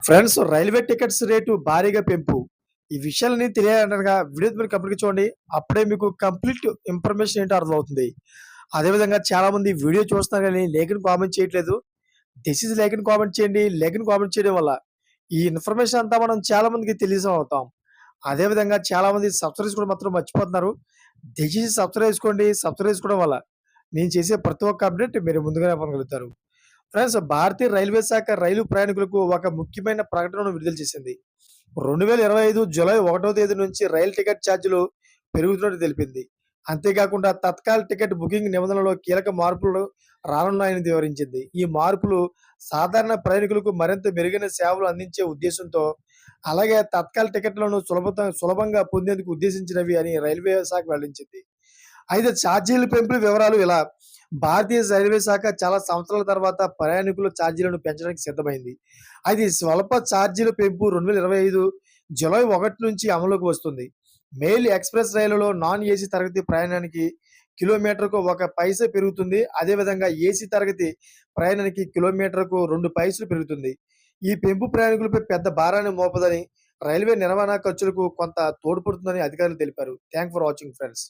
Friends, railway tickets rate భారీగా పెంపు. ఈ విషయాలన్నీ తెలియాలనగా వీడియో మీరు కంప్లీట్‌గా చూడండి. అప్పుడే మీకు కంప్లీట్ ఇన్ఫర్మేషన్ ఏంటో అర్థమవుతుంది. అదేవిధంగా చాలామంది వీడియో చూస్తున్నారు గానీ లేఖను కామెంట్ చేయట్లేదు. దిస్ ఈజ్ లేఖను కామెంట్ చేయండి. లేఖను కామెంట్ చేయడం వల్ల ఈ ఇన్ఫర్మేషన్ అంతా మనం చాలా మందికి తెలియజేసం అవుతాం. అదేవిధంగా చాలామంది సబ్స్క్రైబ్ చేసుకోవడం మాత్రం మర్చిపోతున్నారు. దయచేసి సబ్స్క్రైబ్ చేసుకోండి. సబ్స్క్రైబ్ చేసుకోవడం వల్ల నేను చేసే ప్రతి ఒక్క అప్డేట్ మీరు ముందుగానే పొందగలుగుతారు. ఫ్రెండ్స్, భారతీయ రైల్వే శాఖ రైలు ప్రయాణికులకు ఒక ముఖ్యమైన ప్రకటనను విడుదల చేసింది. 2025 జూలై 1వ తేదీ నుంచి రైలు టికెట్ ఛార్జీలు పెరుగుతున్నట్టు తెలిపింది. అంతేకాకుండా తత్కాల్ టికెట్ బుకింగ్ నిబంధనలలో కీలక మార్పులు రానున్నాయని వివరించింది. ఈ మార్పులు సాధారణ ప్రయాణికులకు మరింత మెరుగైన సేవలు అందించే ఉద్దేశంతో, అలాగే తత్కాల్ టికెట్లను సులభంగా పొందేందుకు ఉద్దేశించినవి అని రైల్వే శాఖ వెల్లడించింది. అయితే ఛార్జీల పెంపుల వివరాలు ఇలా: భారతీయ రైల్వే శాఖ చాలా సంవత్సరాల తర్వాత ప్రయాణికుల ఛార్జీలను పెంచడానికి సిద్ధమైంది. అయితే ఈ స్వల్ప ఛార్జీల పెంపు 2025 జూలై 1 నుంచి అమలులోకి వస్తుంది. మెయిల్ ఎక్స్‌ప్రెస్ రైలులో నాన్ ఏసీ తరగతి ప్రయాణానికి కిలోమీటర్‌కు 1 పైసా పెరుగుతుంది. అదేవిధంగా ఏసీ తరగతి ప్రయాణానికి కిలోమీటర్‌కు 2 పైసలు పెరుగుతుంది. ఈ పెంపు ప్రయాణికులపై పెద్ద భారాన్ని మోపదని, రైల్వే నిర్వహణ ఖర్చులకు కొంత తోడ్పడుతుందని అధికారులు తెలిపారు. Thanks for watching friends.